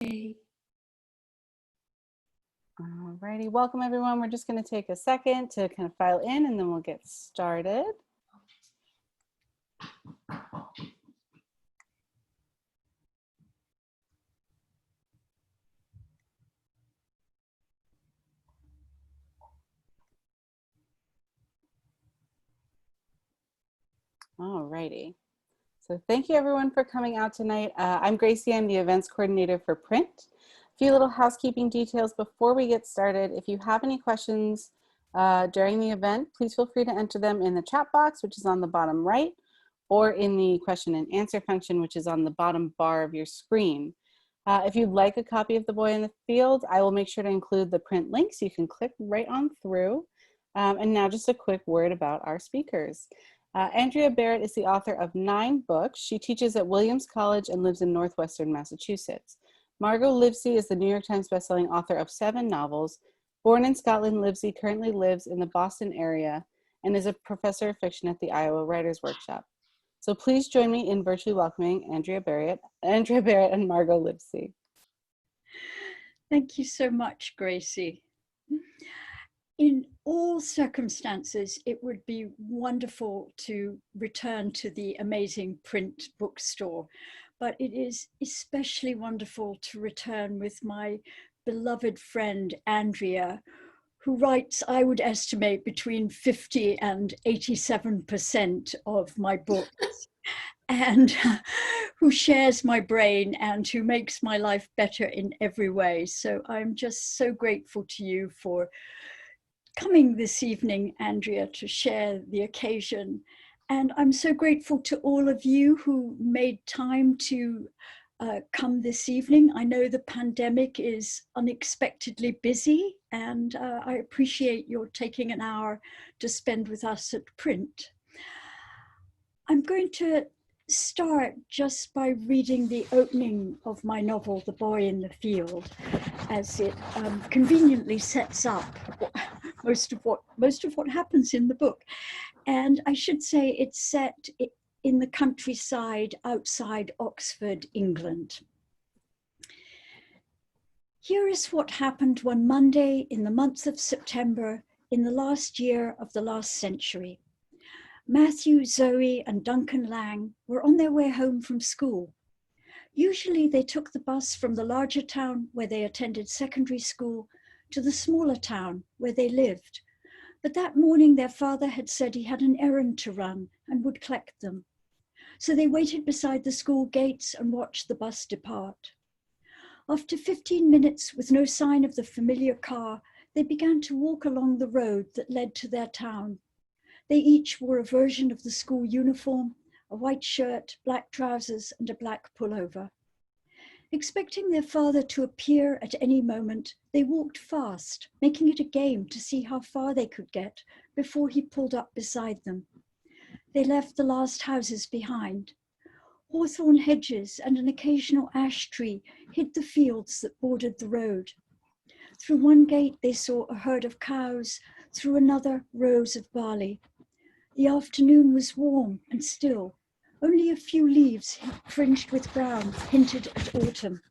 Alrighty, welcome everyone. We're just going to take a second to kind of file in and then we'll get started. Alrighty. So thank you everyone for coming out tonight. I'm Gracie, I'm the events coordinator for print. A few little housekeeping details before we get started. If you have any questions during the event, please feel free to enter them in the chat box, which is on the bottom right, or in the question and answer function, which is on the bottom bar of your screen. If you'd like a copy of The Boy in the Field, I will make sure to include the print link so you can click right on through. And now just a quick word about our speakers. Andrea Barrett is the author of 9 books. She teaches at Williams College and lives in Northwestern Massachusetts. Margot Livesey is the New York Times bestselling author of 7 novels. Born in Scotland, Livesey currently lives in the Boston area and is a professor of fiction at the Iowa Writers Workshop. So please join me in virtually welcoming Andrea Barrett and Margot Livesey. Thank you so much, Gracie. In all circumstances, it would be wonderful to return to the amazing print bookstore, but it is especially wonderful to return with my beloved friend, Andrea, who writes, I would estimate, between 50 and 87% of my books, and who shares my brain and who makes my life better in every way. So I'm just so grateful to you for coming this evening, Andrea, to share the occasion. And I'm so grateful to all of you who made time to come this evening. I know the pandemic is unexpectedly busy, and I appreciate your taking an hour to spend with us at print. I'm going to start just by reading the opening of my novel, The Boy in the Field, as it conveniently sets up most of what happens in the book. And I should say it's set in the countryside outside Oxford, England. Here is what happened one Monday in the month of September in the last year of the last century. Matthew, Zoe, and Duncan Lang were on their way home from school. Usually they took the bus from the larger town where they attended secondary school to the smaller town where they lived. But that morning their father had said he had an errand to run and would collect them. So they waited beside the school gates and watched the bus depart. After 15 minutes with no sign of the familiar car, they began to walk along the road that led to their town. They each wore a version of the school uniform, a white shirt, black trousers, and a black pullover. Expecting their father to appear at any moment, they walked fast, making it a game to see how far they could get before he pulled up beside them. They left the last houses behind. Hawthorn hedges and an occasional ash tree hid the fields that bordered the road. Through one gate they saw a herd of cows, through another rows of barley. The afternoon was warm and still. Only a few leaves fringed with brown hinted at autumn.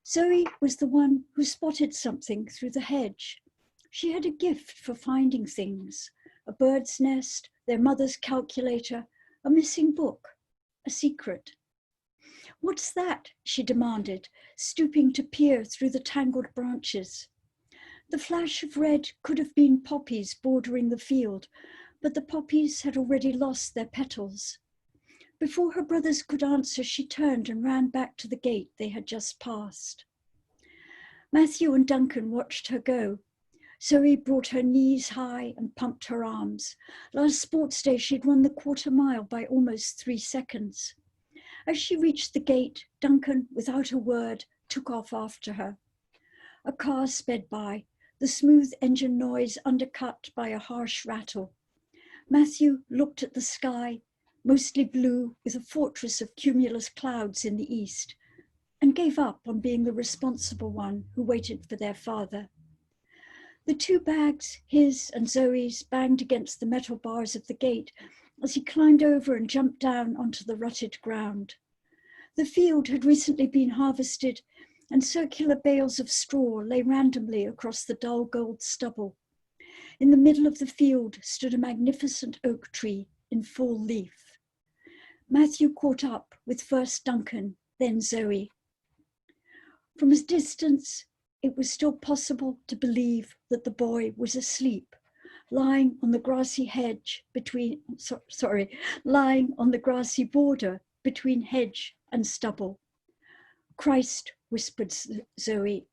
Zoe was the one who spotted something through the hedge. She had a gift for finding things: a bird's nest, their mother's calculator, a missing book, a secret. "What's that?" she demanded, stooping to peer through the tangled branches. The flash of red could have been poppies bordering the field, but the poppies had already lost their petals. Before her brothers could answer, she turned and ran back to the gate they had just passed. Matthew and Duncan watched her go. Zoe brought her knees high and pumped her arms. Last sports day, she'd run the quarter mile by almost 3 seconds. As she reached the gate, Duncan, without a word, took off after her. A car sped by, the smooth engine noise undercut by a harsh rattle. Matthew looked at the sky, mostly blue with a fortress of cumulus clouds in the east, and gave up on being the responsible one who waited for their father. The 2 bags, his and Zoe's, banged against the metal bars of the gate as he climbed over and jumped down onto the rutted ground. The field had recently been harvested, and circular bales of straw lay randomly across the dull gold stubble. In the middle of the field stood a magnificent oak tree in full leaf. Matthew caught up with first Duncan, then Zoe. From a distance, it was still possible to believe that the boy was asleep, lying on the grassy lying on the grassy border between hedge and stubble. Christ, whispered Zoe.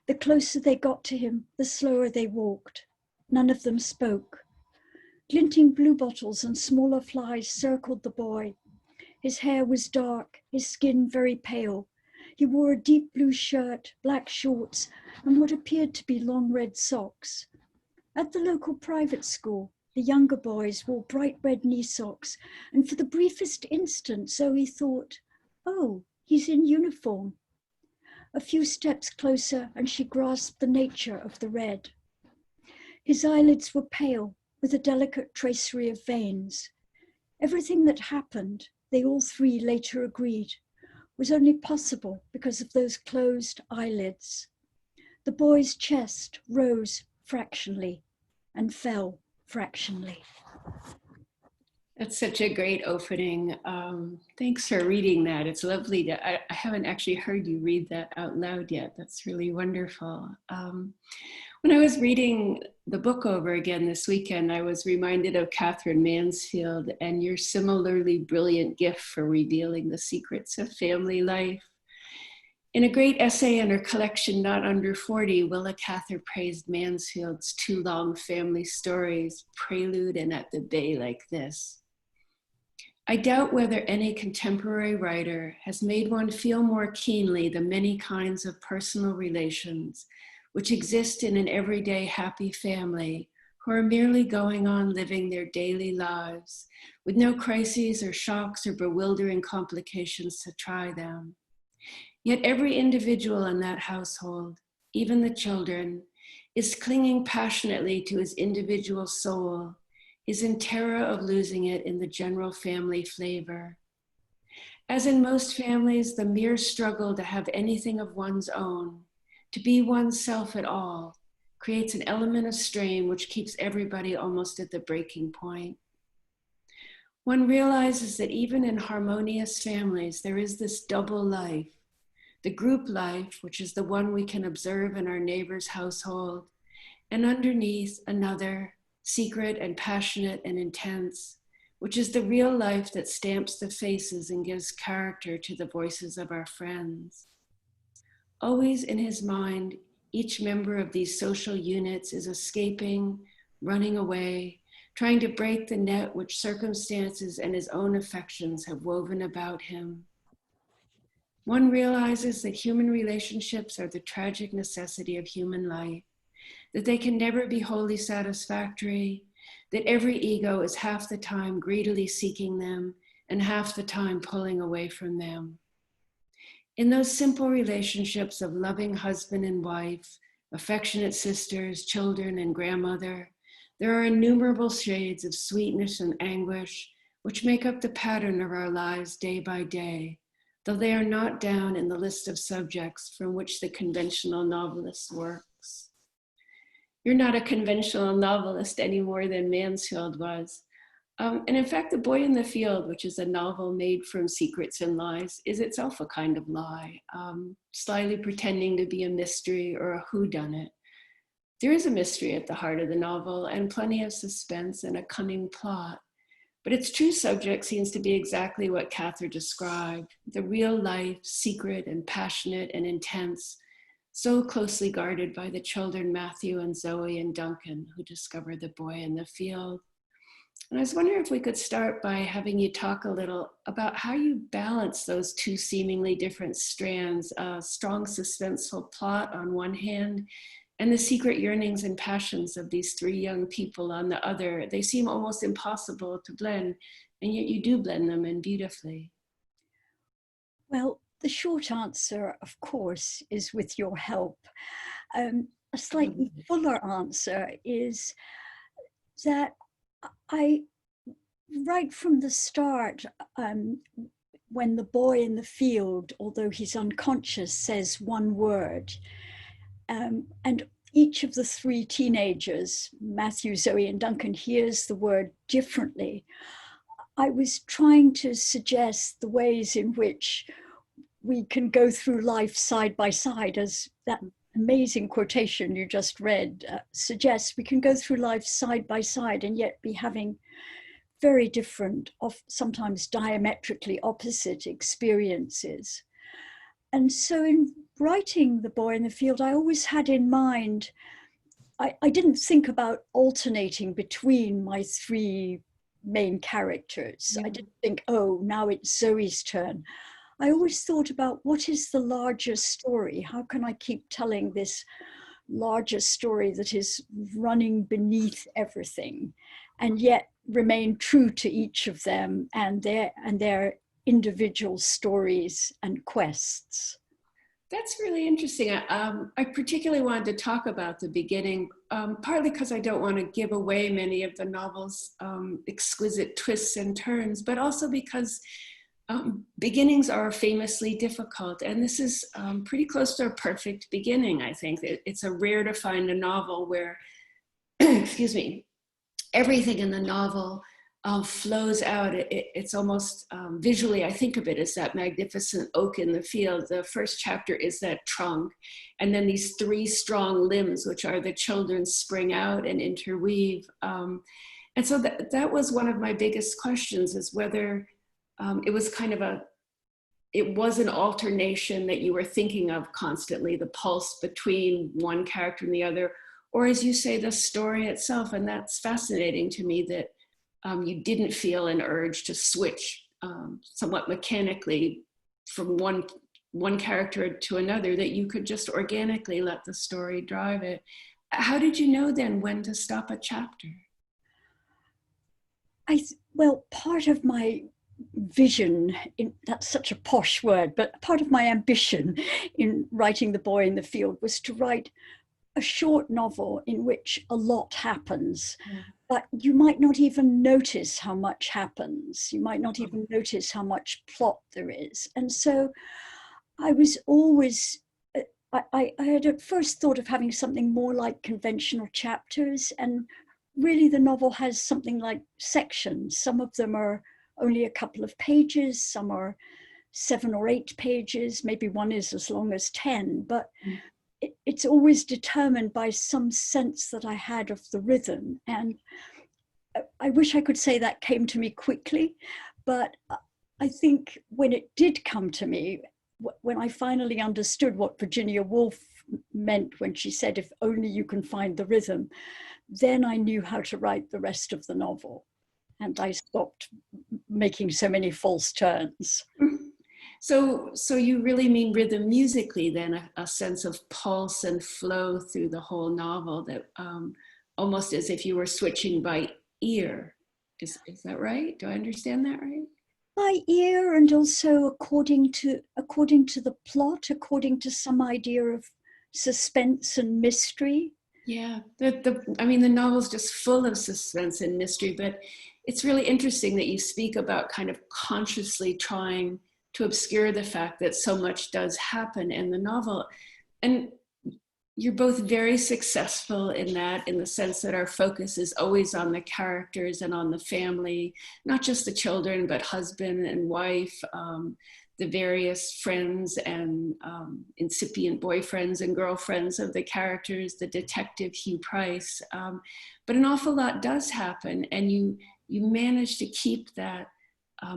The closer they got to him, the slower they walked. None of them spoke. Glinting bluebottles and smaller flies circled the boy. His hair was dark, his skin very pale. He wore a deep blue shirt, black shorts, and what appeared to be long red socks. At the local private school, the younger boys wore bright red knee socks, and for the briefest instant, Zoe thought, oh, he's in uniform. A few steps closer, and she grasped the nature of the red. His eyelids were pale, with a delicate tracery of veins. Everything that happened, they all three later agreed, was only possible because of those closed eyelids. The boy's chest rose fractionally and fell fractionally. That's such a great opening. Thanks for reading that. It's lovely to, I haven't actually heard you read that out loud yet. That's really wonderful. When I was reading the book over again this weekend, I was reminded of Catherine Mansfield and your similarly brilliant gift for revealing the secrets of family life. In a great essay in her collection, Not Under 40, Willa Cather praised Mansfield's two long family stories, Prelude and At the Bay Like This. I doubt whether any contemporary writer has made one feel more keenly the many kinds of personal relations which exist in an everyday happy family who are merely going on living their daily lives with no crises or shocks or bewildering complications to try them. Yet every individual in that household, even the children, is clinging passionately to his individual soul, is in terror of losing it in the general family flavor. As in most families, the mere struggle to have anything of one's own, to be oneself at all, creates an element of strain which keeps everybody almost at the breaking point. One realizes that even in harmonious families, there is this double life, the group life, which is the one we can observe in our neighbor's household, and underneath another, secret and passionate and intense, which is the real life that stamps the faces and gives character to the voices of our friends. Always in his mind, each member of these social units is escaping, running away, trying to break the net which circumstances and his own affections have woven about him. One realizes that human relationships are the tragic necessity of human life, that they can never be wholly satisfactory, that every ego is half the time greedily seeking them and half the time pulling away from them. In those simple relationships of loving husband and wife, affectionate sisters, children, and grandmother, there are innumerable shades of sweetness and anguish which make up the pattern of our lives day by day, though they are not down in the list of subjects from which the conventional novelist works. You're not a conventional novelist any more than Mansfield was. And in fact, The Boy in the Field, which is a novel made from secrets and lies, is itself a kind of lie, slyly pretending to be a mystery or a whodunit. There is a mystery at the heart of the novel and plenty of suspense and a cunning plot. But its true subject seems to be exactly what Cather described, the real life, secret and passionate and intense, so closely guarded by the children Matthew and Zoe and Duncan, who discovered the boy in the field. And I was wondering if we could start by having you talk a little about how you balance those two seemingly different strands, a strong suspenseful plot on one hand, and the secret yearnings and passions of these three young people on the other. They seem almost impossible to blend, and yet you do blend them in beautifully. Well, the short answer, of course, is with your help. A slightly fuller answer is that I, right from the start, when the boy in the field, although he's unconscious, says one word. And each of the three teenagers, Matthew, Zoe, and Duncan, hears the word differently. I was trying to suggest the ways in which we can go through life side by side, as that amazing quotation you just read suggests. We can go through life side by side and yet be having very different, sometimes diametrically opposite experiences. And so in writing The Boy in the Field, I always had in mind, I didn't think about alternating between my three main characters. I didn't think, oh, now it's Zoe's turn. I always thought about what is the larger story? How can I keep telling this larger story that is running beneath everything and yet remain true to each of them and their individual stories and quests? That's really interesting. I particularly wanted to talk about the beginning, partly because I don't want to give away many of the novel's exquisite twists and turns, but also because beginnings are famously difficult. And this is pretty close to a perfect beginning, I think. It's a rare to find a novel where, excuse me, everything in the novel flows out. It's almost visually, I think of it as that magnificent oak in the field. The first chapter is that trunk, and then these three strong limbs, which are the children, spring out and interweave. And so that was one of my biggest questions, is whether it was it was an alternation that you were thinking of constantly, the pulse between one character and the other, or as you say, the story itself. And that's fascinating to me, that you didn't feel an urge to switch somewhat mechanically from one character to another, that you could just organically let the story drive it. How did you know then when to stop a chapter? Well, part of my vision, that's such a posh word, but part of my ambition in writing The Boy in the Field was to write a short novel in which a lot happens, but you might not even notice how much happens. You might not even notice how much plot there is. And so I was always, I had at first thought of having something more like conventional chapters, and really the novel has something like sections. Some of them are only a couple of pages, some are 7 or 8 pages, maybe one is as long as 10, but it's always determined by some sense that I had of the rhythm. And I wish I could say that came to me quickly, but I think when it did come to me, when I finally understood what Virginia Woolf meant when she said, if only you can find the rhythm, then I knew how to write the rest of the novel. And I stopped making so many false turns. So you really mean rhythm musically then, a sense of pulse and flow through the whole novel, that almost as if you were switching by ear. Is that right? Do I understand that right? By ear, and also according to the plot, according to some idea of suspense and mystery. Yeah, I mean, the novel's just full of suspense and mystery, but it's really interesting that you speak about kind of consciously trying to obscure the fact that so much does happen in the novel. And you're both very successful in that, in the sense that our focus is always on the characters and on the family, not just the children, but husband and wife, the various friends and incipient boyfriends and girlfriends of the characters, the detective Hugh Price. But an awful lot does happen, and you manage to keep that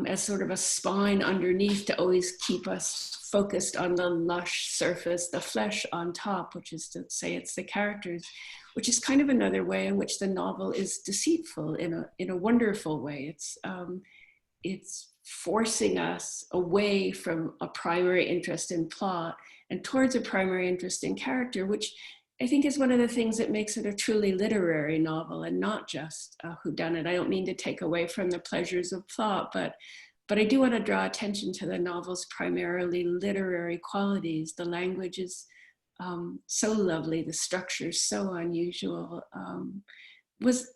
as sort of a spine underneath, to always keep us focused on the lush surface, the flesh on top, which is to say it's the characters, which is kind of another way in which the novel is deceitful in a wonderful way. It's forcing us away from a primary interest in plot and towards a primary interest in character, which I think is one of the things that makes it a truly literary novel and not just a whodunit. I don't mean to take away from the pleasures of plot, but I do want to draw attention to the novel's primarily literary qualities. The language is so lovely, the structure is so unusual. It's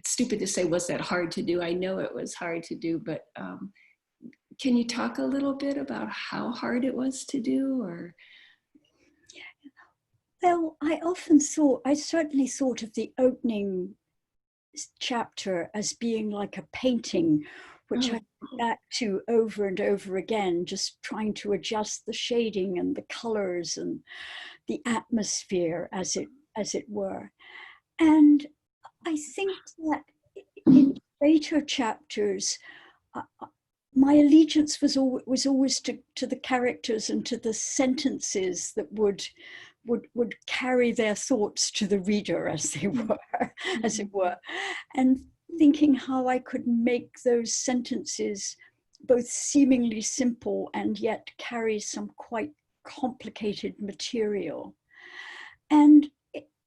stupid to say, was that hard to do? I know it was hard to do, but can you talk a little bit about how hard it was to do, or? Well, I certainly thought of the opening chapter as being like a painting, which I went back to over and over again, just trying to adjust the shading and the colors and the atmosphere, as it were. And I think that in later chapters, my allegiance was always to the characters and to the sentences that would carry their thoughts to the reader, as they were, as it were, and thinking how I could make those sentences both seemingly simple and yet carry some quite complicated material. And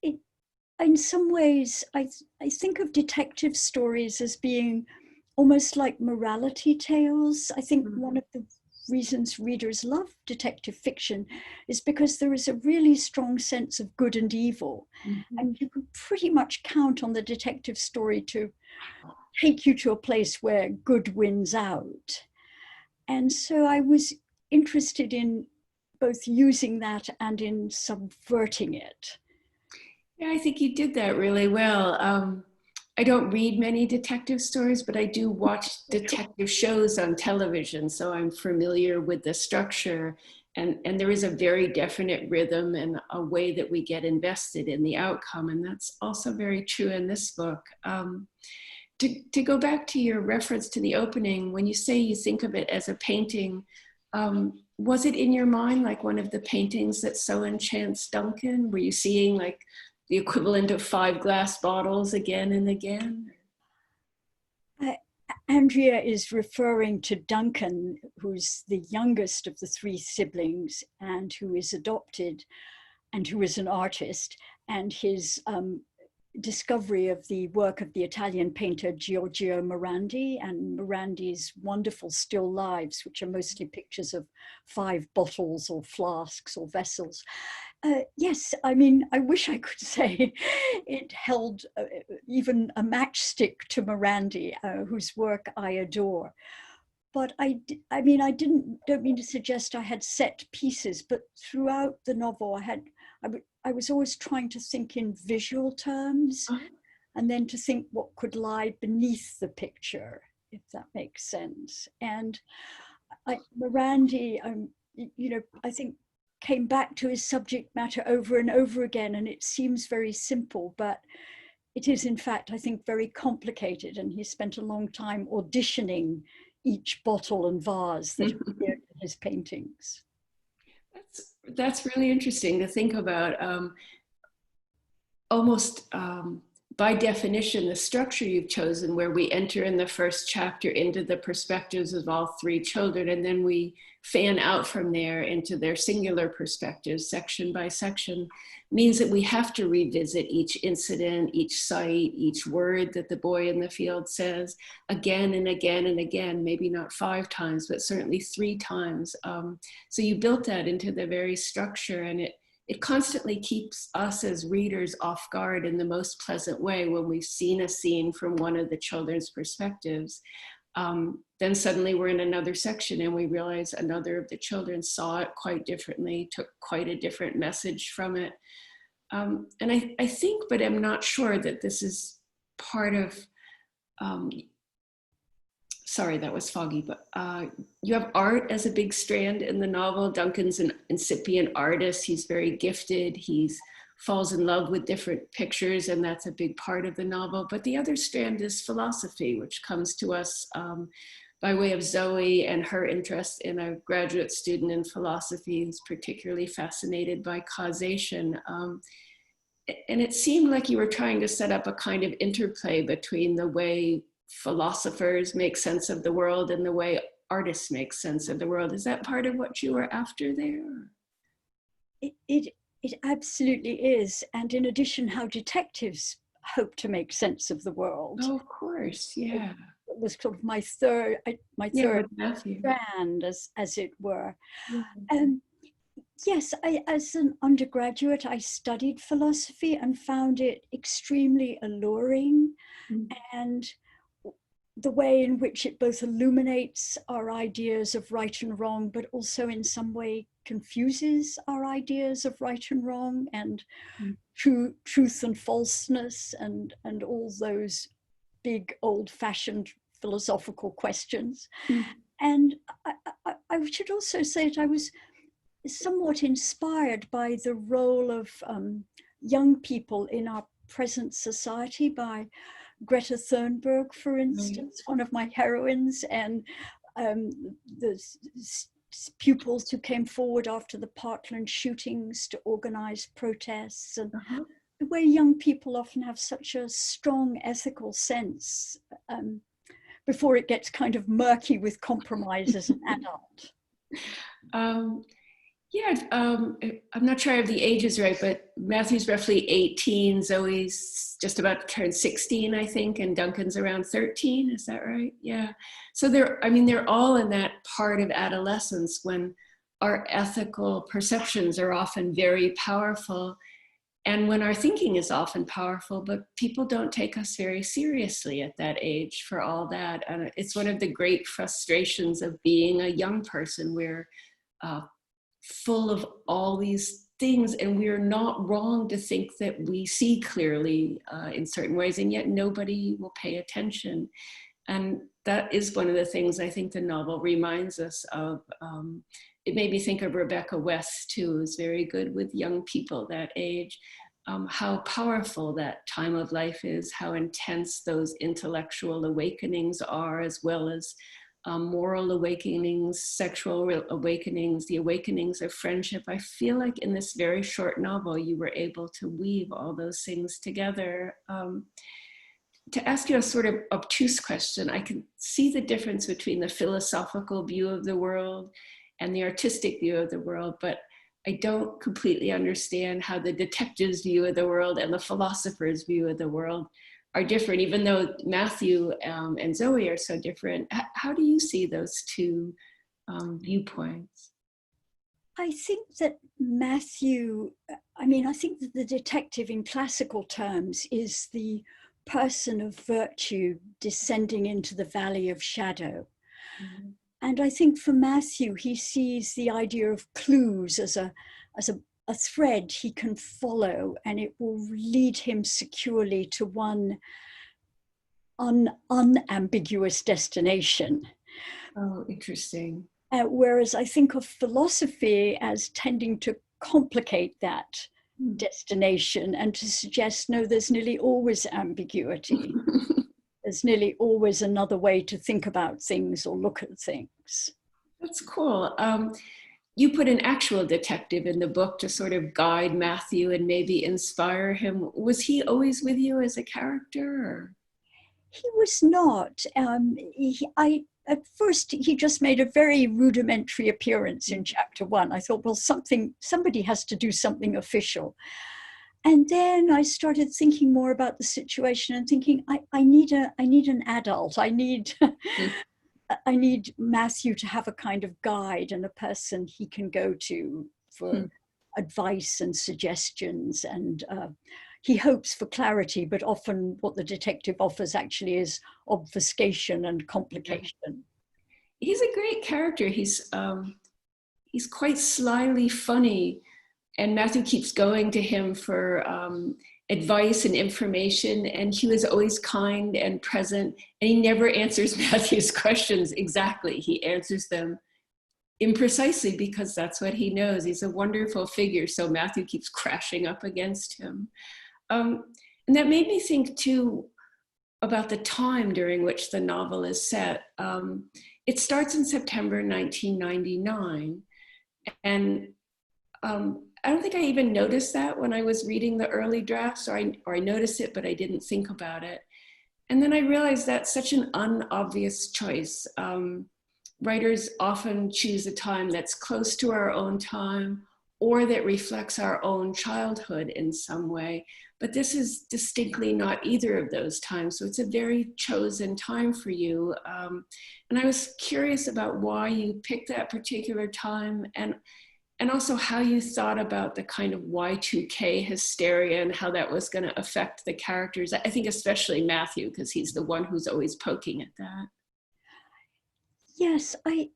in some ways, I think of detective stories as being almost like morality tales. I think one of the reasons readers love detective fiction is because there is a really strong sense of good and evil. And you can pretty much count on the detective story to take you to a place where good wins out. And so I was interested in both using that and in subverting it. Yeah, I think you did that really well. I don't read many detective stories, but I do watch detective shows on television, so I'm familiar with the structure. And there is a very definite rhythm and a way that we get invested in the outcome. And that's also very true in this book. To go back to your reference to the opening, when you say you think of it as a painting, was it in your mind like one of the paintings that so enchants Duncan? Were you seeing like the equivalent of 5 glass bottles again and again? Andrea is referring to Duncan, who's the youngest of the 3 siblings and who is adopted and who is an artist, and his discovery of the work of the Italian painter Giorgio Morandi and Morandi's wonderful still lives, which are mostly pictures of 5 bottles or flasks or vessels. Yes, I mean, I wish I could say it held even a matchstick to Morandi, whose work I adore. But I don't mean to suggest I had set pieces, but throughout the novel, I was always trying to think in visual terms, and then to think what could lie beneath the picture, if that makes sense. And Morandi, I think came back to his subject matter over and over again, and it seems very simple, but it is in fact, I think, very complicated, and he spent a long time auditioning each bottle and vase that appeared in his paintings. That's really interesting to think about. Almost by definition, the structure you've chosen, where we enter in the first chapter into the perspectives of all 3 children, and then we fan out from there into their singular perspectives, section by section, means that we have to revisit each incident, each sight, each word that the boy in the field says again and again and again, maybe not 5 times, but certainly 3 times. So you built that into the very structure, and it constantly keeps us as readers off guard in the most pleasant way when we've seen a scene from one of the children's perspectives. Then suddenly we're in another section and we realize another of the children saw it quite differently, took quite a different message from it. And I think, but I'm not sure, that this is part of, sorry, that was foggy, but you have art as a big strand in the novel. Duncan's an incipient artist. He's very gifted. He falls in love with different pictures, and that's a big part of the novel. But the other strand is philosophy, which comes to us by way of Zoe and her interest in a graduate student in philosophy who's particularly fascinated by causation. And it seemed like you were trying to set up a kind of interplay between the way philosophers make sense of the world and the way artists make sense of the world. Is that part of what you were after there? It absolutely is. And in addition, how detectives hope to make sense of the world. Oh, of course, yeah. It was sort of my third strand, as it were. Yes, as an undergraduate, I studied philosophy and found it extremely alluring. And the way in which it both illuminates our ideas of right and wrong, but also in some way confuses our ideas of right and wrong and truth and falseness and all those big old-fashioned philosophical questions. And I should also say that I was somewhat inspired by the role of young people in our present society, by Greta Thunberg, for instance, one of my heroines, and the pupils who came forward after the Parkland shootings to organize protests, and the way young people often have such a strong ethical sense before it gets kind of murky with compromise as an adult. I'm not sure I have the ages right, but Matthew's roughly 18, Zoe's just about to turn 16, I think, and Duncan's around 13, is that right? Yeah. So they're all in that part of adolescence when our ethical perceptions are often very powerful, and when our thinking is often powerful, but people don't take us very seriously at that age for all that. And it's one of the great frustrations of being a young person. We're full of all these things, and we're not wrong to think that we see clearly in certain ways, and yet nobody will pay attention. And that is one of the things I think the novel reminds us of. It made me think of Rebecca West too, who's very good with young people that age, how powerful that time of life is, how intense those intellectual awakenings are, as well as moral awakenings, sexual awakenings, the awakenings of friendship. I feel like in this very short novel, you were able to weave all those things together. To ask you a sort of obtuse question, I can see the difference between the philosophical view of the world and the artistic view of the world, but I don't completely understand how the detective's view of the world and the philosopher's view of the world are different, even though Matthew and Zoe are so different. How do you see those two viewpoints? I think that Matthew, I think that the detective in classical terms is the person of virtue descending into the valley of shadow. And I think for Matthew, he sees the idea of clues as a thread he can follow, and it will lead him securely to one unambiguous destination. Oh, interesting. Whereas I think of philosophy as tending to complicate that destination and to suggest, no, there's nearly always ambiguity. There's nearly always another way to think about things or look at things. That's cool. You put an actual detective in the book to sort of guide Matthew and maybe inspire him. Was he always with you as a character? Or? He was not. At first, he just made a very rudimentary appearance in chapter 1. I thought, well, somebody has to do something official. And then I started thinking more about the situation and thinking, I need an adult. I need Matthew to have a kind of guide and a person he can go to for advice and suggestions. And he hopes for clarity, but often what the detective offers actually is obfuscation and complication. He's a great character. He's quite slyly funny, and Matthew keeps going to him for advice and information, and he was always kind and present, and he never answers Matthew's questions exactly. He answers them imprecisely because that's what he knows. He's a wonderful figure, so Matthew keeps crashing up against him. And that made me think too about the time during which the novel is set. It starts in September 1999, and I don't think I even noticed that when I was reading the early drafts, or I noticed it, but I didn't think about it. And then I realized that's such an unobvious choice. Writers often choose a time that's close to our own time or that reflects our own childhood in some way. But this is distinctly not either of those times. So it's a very chosen time for you. And I was curious about why you picked that particular time. And and also how you thought about the kind of Y2K hysteria and how that was going to affect the characters. I think especially Matthew, because he's the one who's always poking at that. Yes, I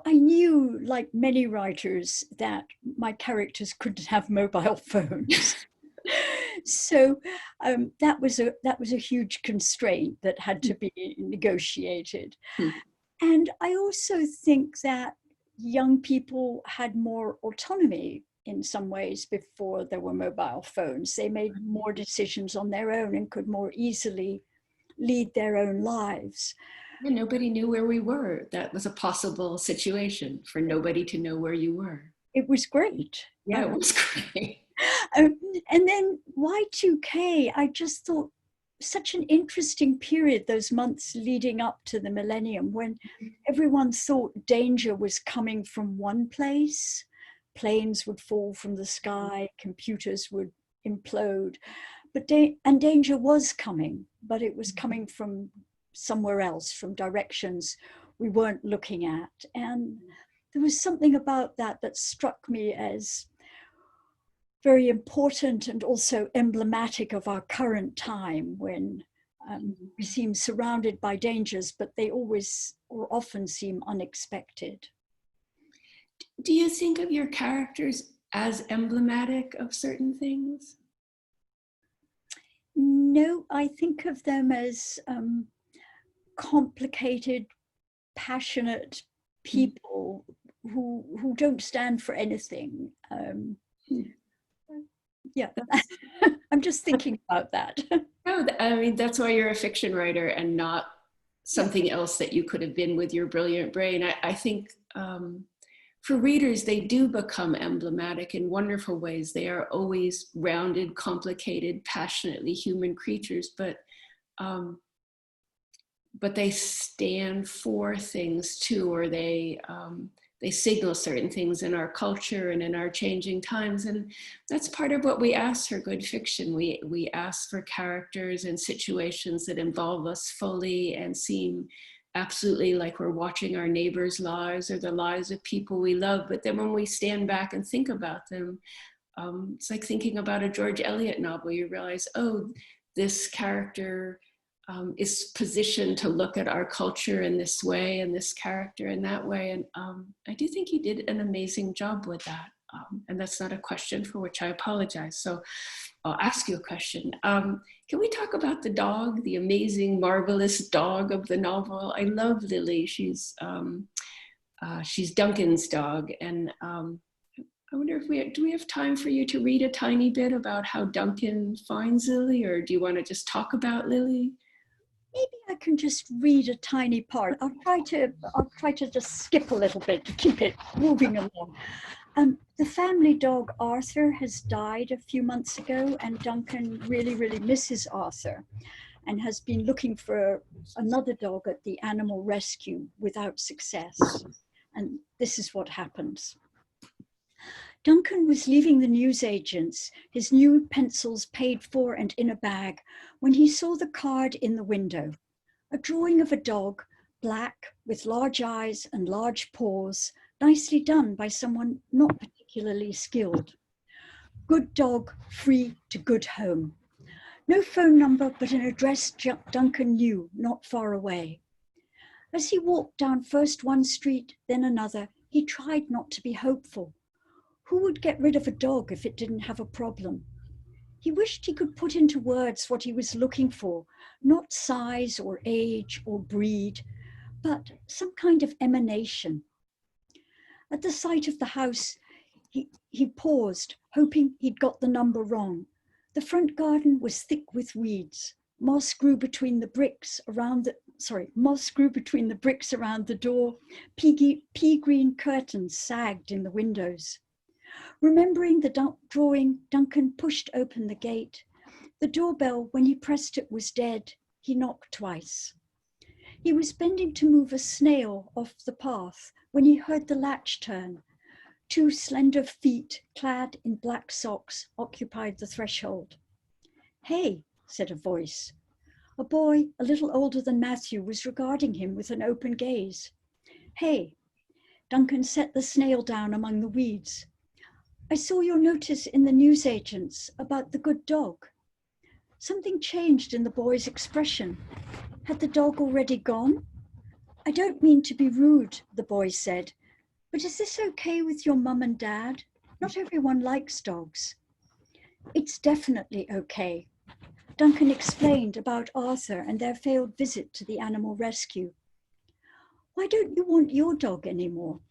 knew, like many writers, that my characters couldn't have mobile phones. So that was a huge constraint that had to be negotiated. And I also think that young people had more autonomy in some ways before there were mobile phones. They made more decisions on their own and could more easily lead their own lives. And nobody knew where we were. That was a possible situation for nobody to know where you were. It was great. Yeah, it was great. And then Y2K, I just thought, such an interesting period, those months leading up to the millennium, when everyone thought danger was coming from one place. Planes would fall from the sky, computers would implode, and danger was coming, but it was coming from somewhere else, from directions we weren't looking at. And there was something about that struck me as very important and also emblematic of our current time, when we seem surrounded by dangers, but they always or often seem unexpected. Do you think of your characters as emblematic of certain things? No, I think of them as complicated, passionate people who don't stand for anything. Yeah, I'm just thinking about that. No, I mean, that's why you're a fiction writer and not something else that you could have been with your brilliant brain. I think for readers, they do become emblematic in wonderful ways. They are always rounded, complicated, passionately human creatures, but they stand for things too, or they signal certain things in our culture and in our changing times. And that's part of what we ask for good fiction. We ask for characters and situations that involve us fully and seem absolutely like we're watching our neighbors' lives or the lives of people we love. But then when we stand back and think about them, it's like thinking about a George Eliot novel. You realize, oh, this character is positioned to look at our culture in this way and this character in that way. And I do think you did an amazing job with that. And that's not a question for which I apologize. So I'll ask you a question. Can we talk about the dog, the amazing, marvelous dog of the novel? I love Lily. She's Duncan's dog. And I wonder if do we have time for you to read a tiny bit about how Duncan finds Lily, or do you want to just talk about Lily? Maybe I can just read a tiny part. I'll try to just skip a little bit to keep it moving along. The family dog Arthur has died a few months ago, and Duncan really, really misses Arthur and has been looking for another dog at the animal rescue without success. And this is what happens. Duncan was leaving the newsagent's, his new pencils paid for and in a bag, when he saw the card in the window. A drawing of a dog, black, with large eyes and large paws, nicely done by someone not particularly skilled. Good dog, free to good home. No phone number, but an address Duncan knew, not far away. As he walked down first one street, then another, he tried not to be hopeful. Who would get rid of a dog if it didn't have a problem? He wished he could put into words what he was looking for, not size or age or breed, but some kind of emanation. At the sight of the house, he paused, hoping he'd got the number wrong. The front garden was thick with weeds. Moss grew between the bricks around the door. Pea green curtains sagged in the windows. Remembering the drawing, Duncan pushed open the gate. The doorbell, when he pressed it, was dead. He knocked twice. He was bending to move a snail off the path when he heard the latch turn. Two slender feet, clad in black socks, occupied the threshold. "Hey," said a voice. A boy, a little older than Matthew, was regarding him with an open gaze. "Hey." Duncan set the snail down among the weeds. I saw your notice in the newsagents about the good dog. Something changed in the boy's expression. Had the dog already gone? I don't mean to be rude, the boy said, but is this okay with your mum and dad? Not everyone likes dogs. It's definitely okay. Duncan explained about Arthur and their failed visit to the animal rescue. Why don't you want your dog anymore?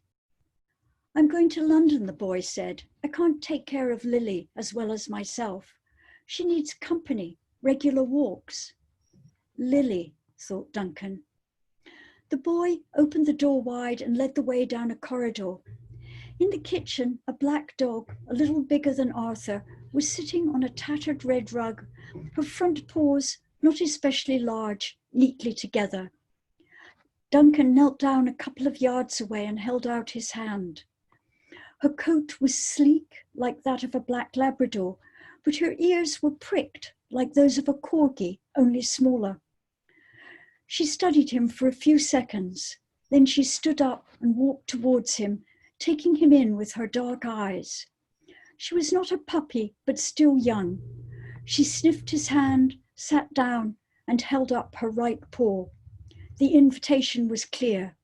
I'm going to London, the boy said. I can't take care of Lily as well as myself. She needs company, regular walks. Lily, thought Duncan. The boy opened the door wide and led the way down a corridor. In the kitchen, a black dog, a little bigger than Arthur, was sitting on a tattered red rug, her front paws, not especially large, neatly together. Duncan knelt down a couple of yards away and held out his hand. Her coat was sleek, like that of a black Labrador, but her ears were pricked, like those of a corgi, only smaller. She studied him for a few seconds. Then she stood up and walked towards him, taking him in with her dark eyes. She was not a puppy, but still young. She sniffed his hand, sat down, and held up her right paw. The invitation was clear.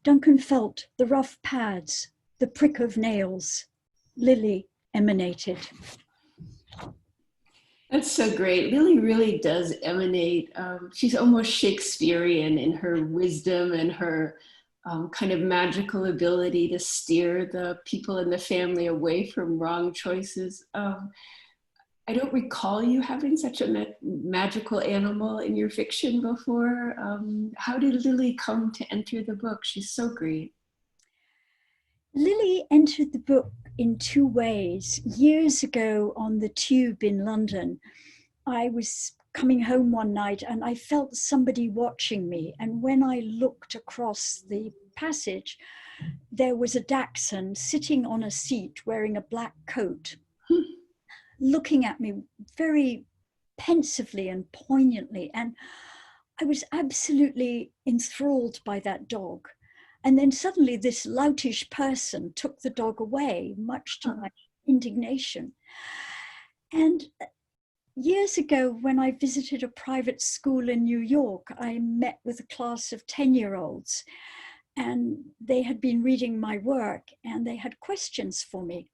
Duncan felt the rough pads, the prick of nails. Lily emanated. That's so great. Lily really does emanate. She's almost Shakespearean in her wisdom and her kind of magical ability to steer the people in the family away from wrong choices. I don't recall you having such a magical animal in your fiction before. How did Lily come to enter the book? She's so great. Lily entered the book in two ways. Years ago on the tube in London, I was coming home one night and I felt somebody watching me. And when I looked across the passage, there was a dachshund sitting on a seat wearing a black coat, looking at me very pensively and poignantly. And I was absolutely enthralled by that dog. And then suddenly this loutish person took the dog away, much to my indignation. And years ago, when I visited a private school in New York, I met with a class of 10-year-olds, and they had been reading my work and they had questions for me.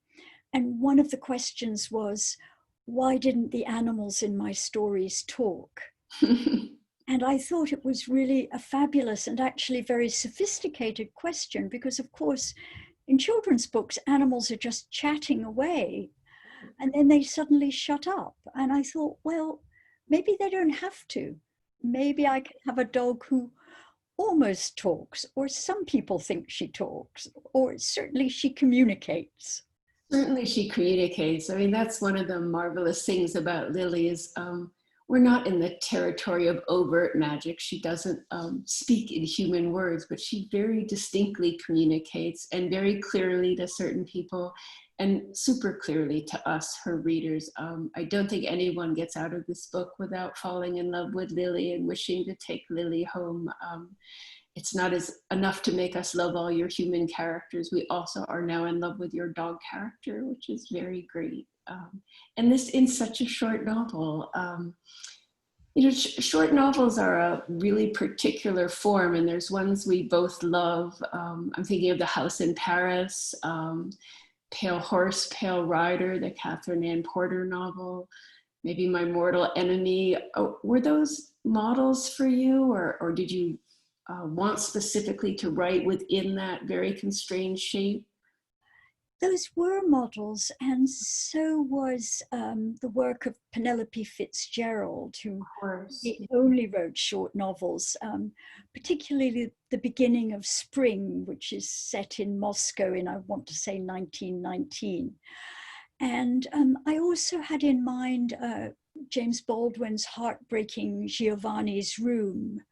And one of the questions was, why didn't the animals in my stories talk? And I thought it was really a fabulous and actually very sophisticated question, because of course, in children's books, animals are just chatting away and then they suddenly shut up. And I thought, well, maybe they don't have to. Maybe I can have a dog who almost talks, or some people think she talks, or certainly she communicates. Certainly she communicates. I mean, that's one of the marvelous things about Lily is we're not in the territory of overt magic. She doesn't speak in human words, but she very distinctly communicates, and very clearly to certain people and super clearly to us, her readers. I don't think anyone gets out of this book without falling in love with Lily and wishing to take Lily home. It's not enough to make us love all your human characters. We also are now in love with your dog character, which is very great. And this in such a short novel. You know, short novels are a really particular form, and there's ones we both love. I'm thinking of The House in Paris, Pale Horse, Pale Rider, the Catherine Ann Porter novel, maybe My Mortal Enemy. Oh, were those models for you, or did you want specifically to write within that very constrained shape? Those were models, and so was the work of Penelope Fitzgerald, who only wrote short novels, particularly the beginning of Spring, which is set in Moscow in, I want to say, 1919. And I also had in mind James Baldwin's heartbreaking Giovanni's Room.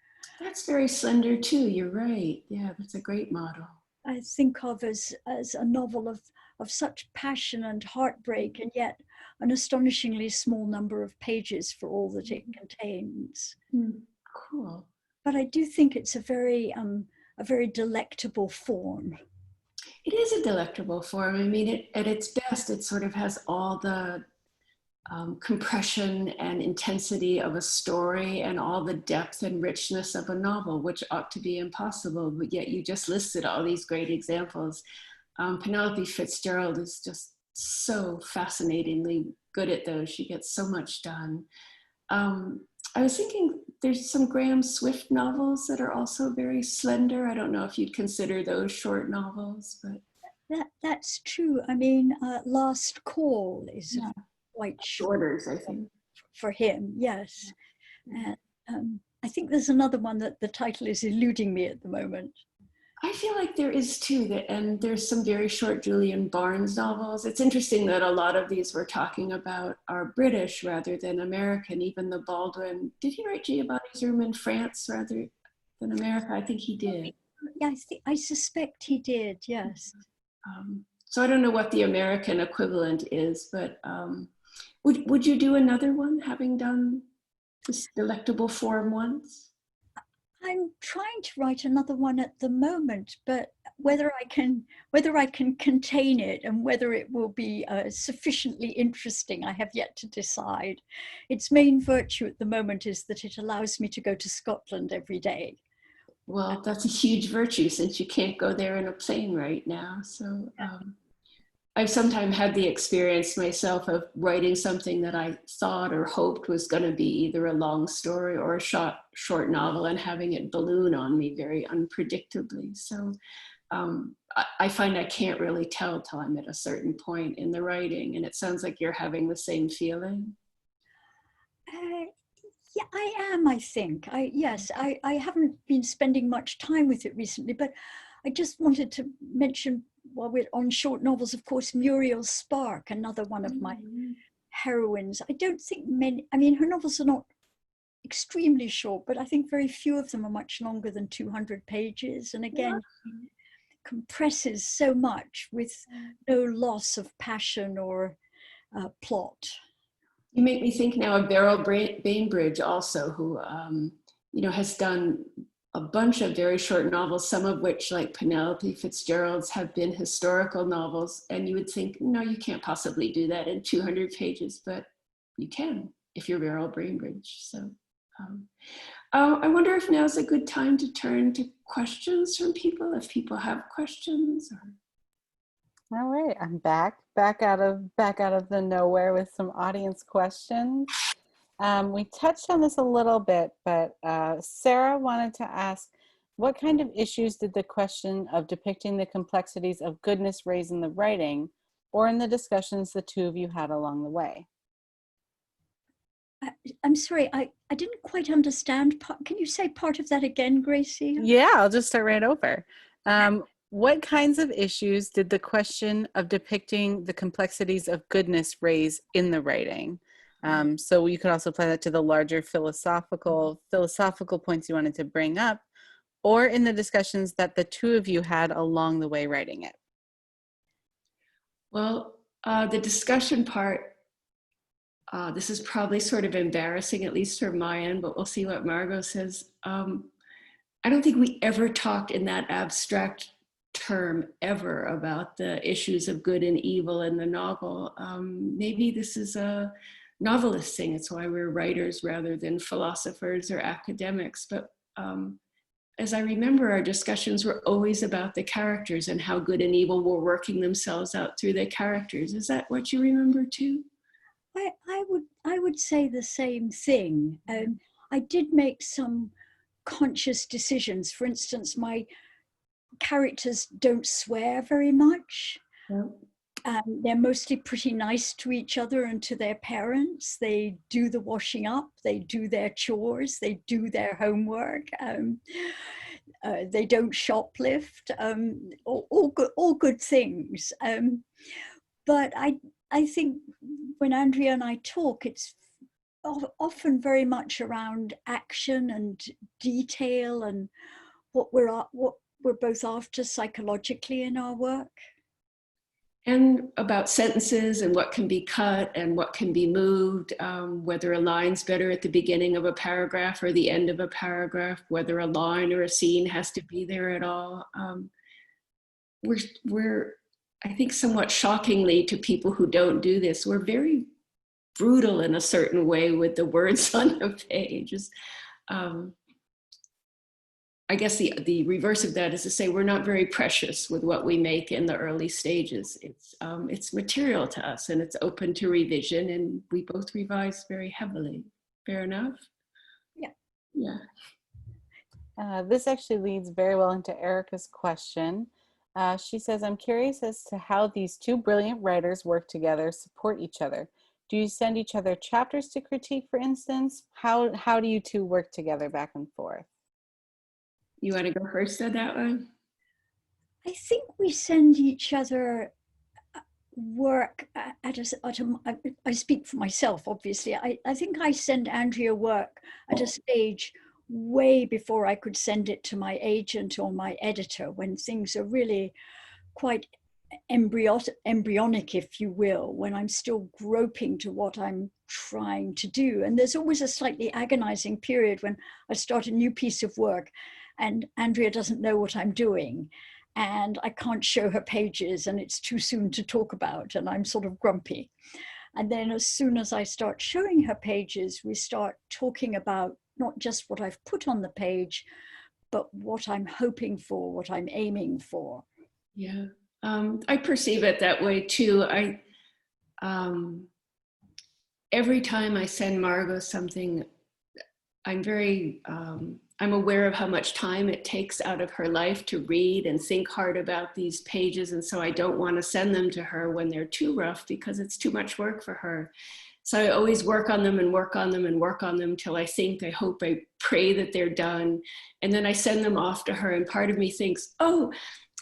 That's very slender too, you're right. Yeah, that's a great model. I think of as a novel of such passion and heartbreak, and yet an astonishingly small number of pages for all that it contains. Cool. But I do think it's a very delectable form. It is a delectable form. I mean, at its best, it sort of has all the compression and intensity of a story and all the depth and richness of a novel, which ought to be impossible, but yet you just listed all these great examples. Penelope Fitzgerald is just so fascinatingly good at those. She gets so much done. I was thinking there's some Graham Swift novels that are also very slender. I don't know if you'd consider those short novels, but. That's true. I mean, Last Call is Yeah. quite short. Shorters, I think. For him, yes. And I think there's another one that the title is eluding me at the moment. I feel like there is too, and there's some very short Julian Barnes novels. It's interesting that a lot of these we're talking about are British rather than American. Even the Baldwin, did he write Giovanni's Room in France rather than America? I think he did. Yeah, I suspect he did, yes. So I don't know what the American equivalent is, but would you do another one, having done this delectable form once? I'm trying to write another one at the moment, but whether I can contain it and whether it will be sufficiently interesting, I have yet to decide. Its main virtue at the moment is that it allows me to go to Scotland every day. Well, that's a huge virtue since you can't go there in a plane right now. So I've sometimes had the experience myself of writing something that I thought or hoped was going to be either a long story or a short novel and having it balloon on me very unpredictably. So I find I can't really tell till I'm at a certain point in the writing, and it sounds like you're having the same feeling. Yeah, I am, I think. Yes, I haven't been spending much time with it recently, but I just wanted to mention, while we're on short novels, of course, Muriel Spark, another one of my heroines. I don't think many, I mean, her novels are not extremely short, but I think very few of them are much longer than 200 pages. And again, compresses so much with no loss of passion or plot. You make me think now of Beryl Bainbridge also, who has done a bunch of very short novels, some of which, like Penelope Fitzgerald's, have been historical novels. And you would think, no, you can't possibly do that in 200 pages, but you can if you're Beryl Bainbridge. So I wonder if now's a good time to turn to questions from people, if people have questions. All right, I'm back out of the nowhere with some audience questions. We touched on this a little bit, but Sarah wanted to ask, what kind of issues did the question of depicting the complexities of goodness raise in the writing or in the discussions the two of you had along the way? I'm sorry, I didn't quite understand. Can you say part of that again, Gracie? Yeah, I'll just start right over. What kinds of issues did the question of depicting the complexities of goodness raise in the writing? So you could also apply that to the larger philosophical points you wanted to bring up, or in the discussions that the two of you had along the way writing it. Well, the discussion part, this is probably sort of embarrassing, at least from my end, but we'll see what Margot says. I don't think we ever talked in that abstract term ever about the issues of good and evil in the novel. Maybe this is a novelist thing. It's why we're writers rather than philosophers or academics. But as I remember, our discussions were always about the characters and how good and evil were working themselves out through their characters. Is that what you remember too? I would say the same thing. I did make some conscious decisions. For instance, my characters don't swear very much. They're mostly pretty nice to each other and to their parents. They do the washing up, they do their chores, they do their homework. They don't shoplift. All good things. But I think when Andrea and I talk, it's often very much around action and detail and what we're both after psychologically in our work. And about sentences and what can be cut and what can be moved, whether a line's better at the beginning of a paragraph or the end of a paragraph, whether a line or a scene has to be there at all. we're, I think somewhat shockingly to people who don't do this, we're very brutal in a certain way with the words on the pages. I guess the reverse of that is to say we're not very precious with what we make in the early stages. It's material to us and it's open to revision, and we both revise very heavily. Fair enough? Yeah. Yeah. This actually leads very well into Erica's question. She says, I'm curious as to how these two brilliant writers work together, support each other. Do you send each other chapters to critique, for instance? How do you two work together back and forth? You want to go first on that one? I think we send each other work I speak for myself, obviously. I think I send Andrea work at a stage way before I could send it to my agent or my editor, when things are really quite embryonic, if you will, when I'm still groping to what I'm trying to do. And there's always a slightly agonizing period when I start a new piece of work and Andrea doesn't know what I'm doing, and I can't show her pages and it's too soon to talk about, and I'm sort of grumpy. And then as soon as I start showing her pages, we start talking about not just what I've put on the page, but what I'm hoping for, what I'm aiming for. Yeah, I perceive it that way too. Every time I send Margot something, I'm aware of how much time it takes out of her life to read and think hard about these pages. And so I don't want to send them to her when they're too rough, because it's too much work for her. So I always work on them and work on them and work on them till I hope, I pray that they're done. And then I send them off to her. And part of me thinks, oh,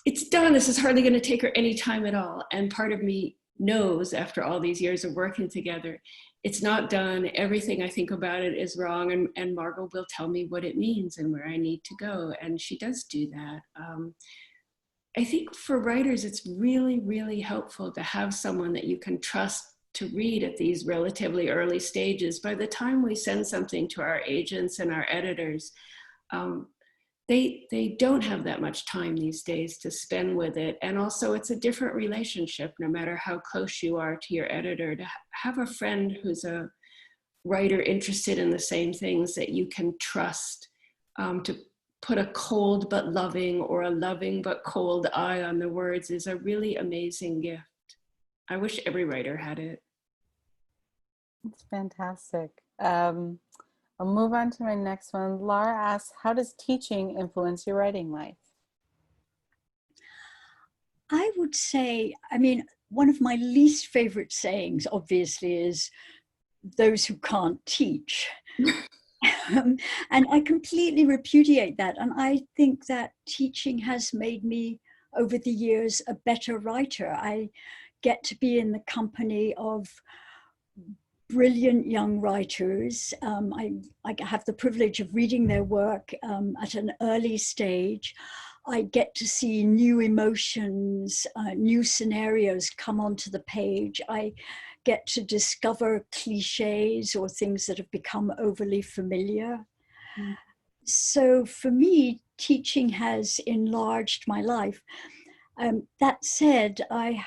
it's done. This is hardly going to take her any time at all. And part of me knows, after all these years of working together, it's not done. Everything I think about it is wrong. And Margot will tell me what it means and where I need to go. And she does do that. I think for writers, it's really, really helpful to have someone that you can trust to read at these relatively early stages. By the time we send something to our agents and our editors, they don't have that much time these days to spend with it. And also it's a different relationship, no matter how close you are to your editor. To have a friend who's a writer interested in the same things that you can trust, to put a cold but loving, or a loving but cold eye on the words, is a really amazing gift. I wish every writer had it. It's fantastic. I'll move on to my next one. Laura asks, how does teaching influence your writing life? I would say, one of my least favorite sayings, obviously, is those who can't teach. And I completely repudiate that. And I think that teaching has made me, over the years, a better writer. I get to be in the company of brilliant young writers. I have the privilege of reading their work at an early stage. I get to see new emotions, new scenarios come onto the page. I get to discover cliches or things that have become overly familiar. Mm. So for me, teaching has enlarged my life. That said, I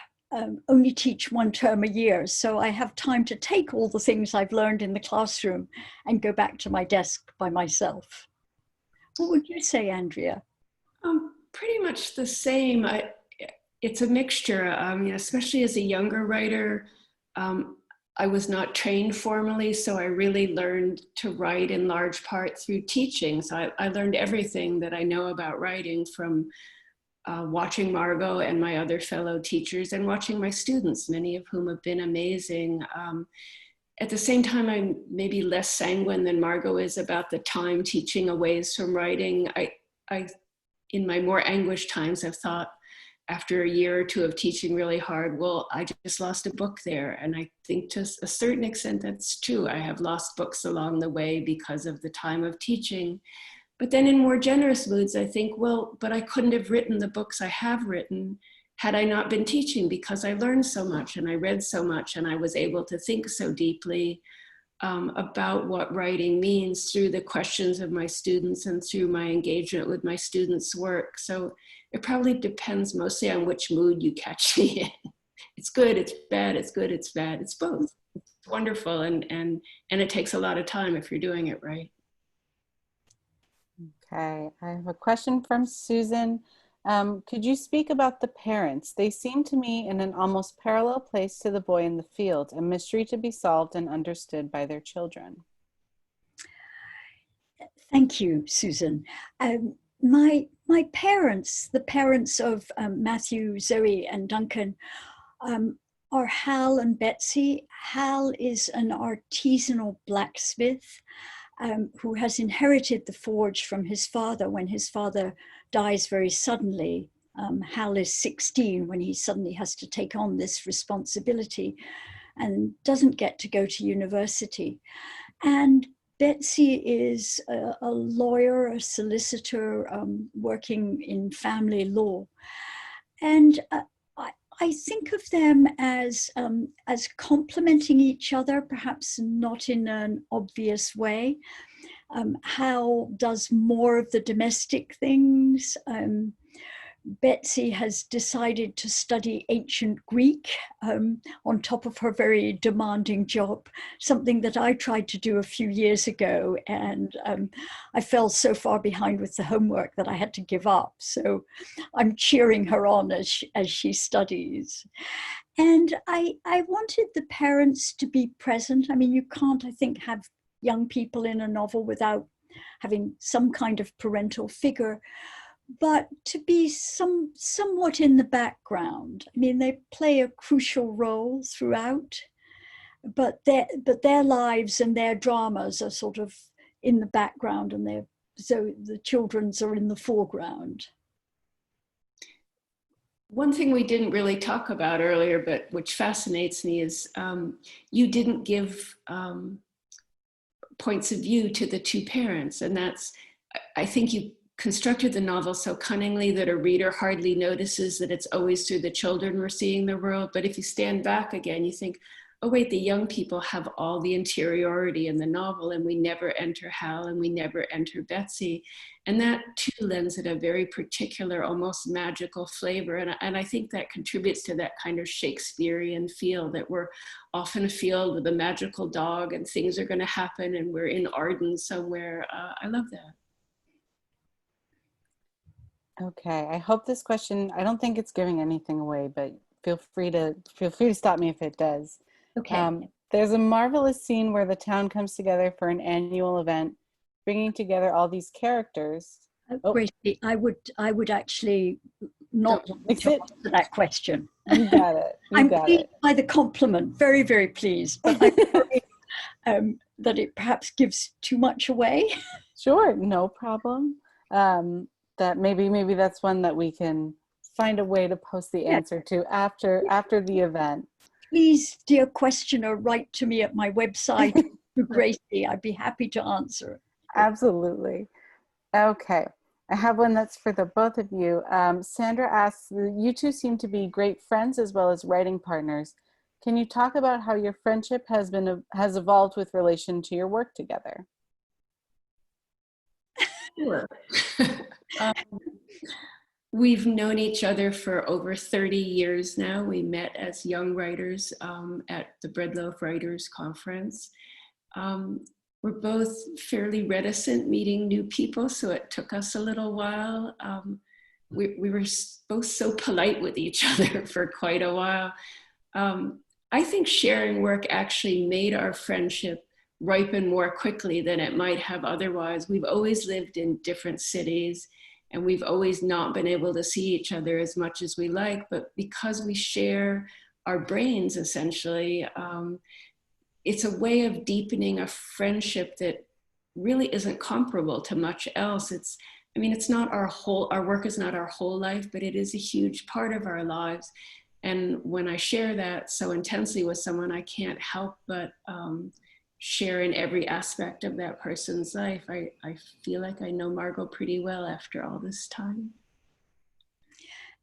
only teach one term a year, so I have time to take all the things I've learned in the classroom and go back to my desk by myself. What would you say, Andrea? Pretty much the same. It's a mixture, especially as a younger writer. I was not trained formally, so I really learned to write in large part through teaching. So I learned everything that I know about writing from watching Margot and my other fellow teachers, and watching my students, many of whom have been amazing. At the same time, I'm maybe less sanguine than Margot is about the time teaching aways from writing. I in my more anguished times, I've thought, after a year or two of teaching really hard, well, I just lost a book there. And I think to a certain extent that's true. I have lost books along the way because of the time of teaching. But then in more generous moods, I think, well, but I couldn't have written the books I have written had I not been teaching, because I learned so much and I read so much and I was able to think so deeply. about what writing means through the questions of my students and through my engagement with my students' work. So it probably depends mostly on which mood you catch me in. It's good, it's bad, it's good, it's bad, it's both. It's wonderful, and it takes a lot of time if you're doing it right. Okay, I have a question from Susan. Could you speak about the parents? They seem to me in an almost parallel place to the boy in the field, a mystery to be solved and understood by their children. Thank you, Susan. My parents, the parents of Matthew, Zoe, and Duncan, are Hal and Betsy. Hal is an artisanal blacksmith who has inherited the forge from his father when his father dies very suddenly. Hal is 16 when he suddenly has to take on this responsibility and doesn't get to go to university. And Betsy is a lawyer, a solicitor, working in family law. And I think of them as complementing each other, perhaps not in an obvious way. Hal does more of the domestic things. Betsy has decided to study ancient Greek on top of her very demanding job, something that I tried to do a few years ago, and I fell so far behind with the homework that I had to give up. So I'm cheering her on as she studies. And I wanted the parents to be present. I mean, you can't, I think, have young people in a novel without having some kind of parental figure, but to be somewhat in the background. I mean, they play a crucial role throughout, but their lives and their dramas are sort of in the background, and so the children's are in the foreground. One thing we didn't really talk about earlier, but which fascinates me, is you didn't give points of view to the two parents, and that's, I think you constructed the novel so cunningly that a reader hardly notices that it's always through the children we're seeing the world. But if you stand back again, you think, oh wait, the young people have all the interiority in the novel, and we never enter Hal and we never enter Betsy. And that too lends it a very particular, almost magical flavor. And I think that contributes to that kind of Shakespearean feel, that we're off in a field with a magical dog and things are going to happen and we're in Arden somewhere. I love that. Okay, I hope this question, I don't think it's giving anything away, but feel free to stop me if it does. Okay. There's a marvelous scene where the town comes together for an annual event, bringing together all these characters. Gracie, I would actually not answer that question. You got it. I'm pleased by the compliment. Very, very pleased. But I'm worried that it perhaps gives too much away. Sure, no problem. That maybe that's one that we can find a way to post the answer to after the event. Please, dear questioner, write to me at my website, Gracie. I'd be happy to answer. Absolutely. Okay, I have one that's for the both of you. Sandra asks, you two seem to be great friends as well as writing partners. Can you talk about how your friendship has evolved with relation to your work together? Sure. We've known each other for over 30 years now. We met as young writers at the Bread Loaf Writers Conference. We're both fairly reticent meeting new people, so it took us a little while. We were both so polite with each other for quite a while. I think sharing work actually made our friendship ripen more quickly than it might have otherwise. We've always lived in different cities, and we've always not been able to see each other as much as we like, but because we share our brains, essentially, it's a way of deepening a friendship that really isn't comparable to much else. It's not our work is not our whole life, but it is a huge part of our lives. And when I share that so intensely with someone, I can't help but share in every aspect of that person's life. I feel like I know Margot pretty well after all this time.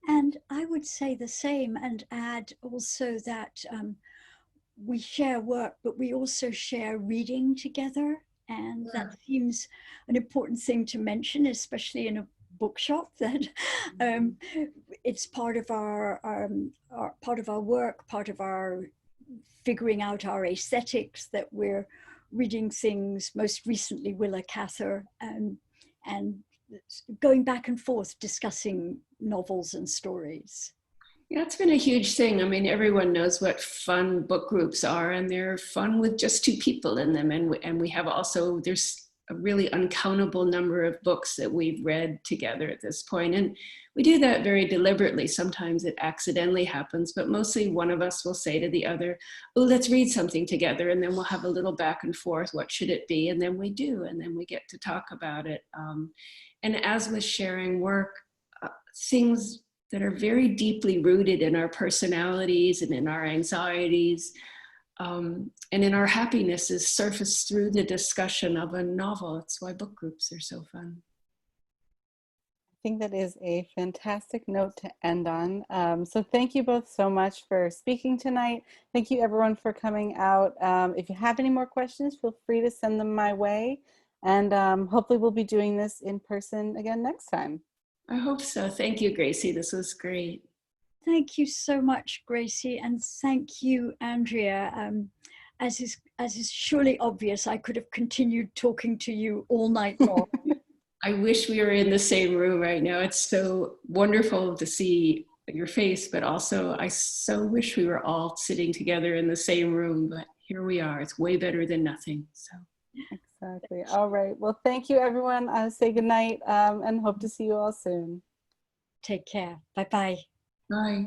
And I would say the same, and add also that we share work, but we also share reading together. And that seems an important thing to mention, especially in a bookshop, that it's part of our work, part of our figuring out our aesthetics, that we're reading things, most recently Willa Cather, and going back and forth discussing novels and stories. Yeah, it's been a huge thing. I mean, everyone knows what fun book groups are, and they're fun with just two people in them. And we have also, there's a really uncountable number of books that we've read together at this point. And we do that very deliberately. Sometimes it accidentally happens, but mostly one of us will say to the other, oh, let's read something together. And then we'll have a little back and forth. What should it be? And then we do, and then we get to talk about it. And as with sharing work, things that are very deeply rooted in our personalities and in our anxieties and in our happinesses surface through the discussion of a novel. It's why book groups are so fun. I think that is a fantastic note to end on. So thank you both so much for speaking tonight. Thank you everyone for coming out. If you have any more questions, feel free to send them my way. And hopefully we'll be doing this in person again next time. I hope so. Thank you, Gracie. This was great. Thank you so much, Gracie, and thank you, Andrea. As is surely obvious, I could have continued talking to you all night long. I wish we were in the same room right now. It's so wonderful to see your face, but also I so wish we were all sitting together in the same room, but here we are. It's way better than nothing. So. Exactly. All right. Well, thank you, everyone. I'll say goodnight and hope to see you all soon. Take care. Bye-bye. Bye.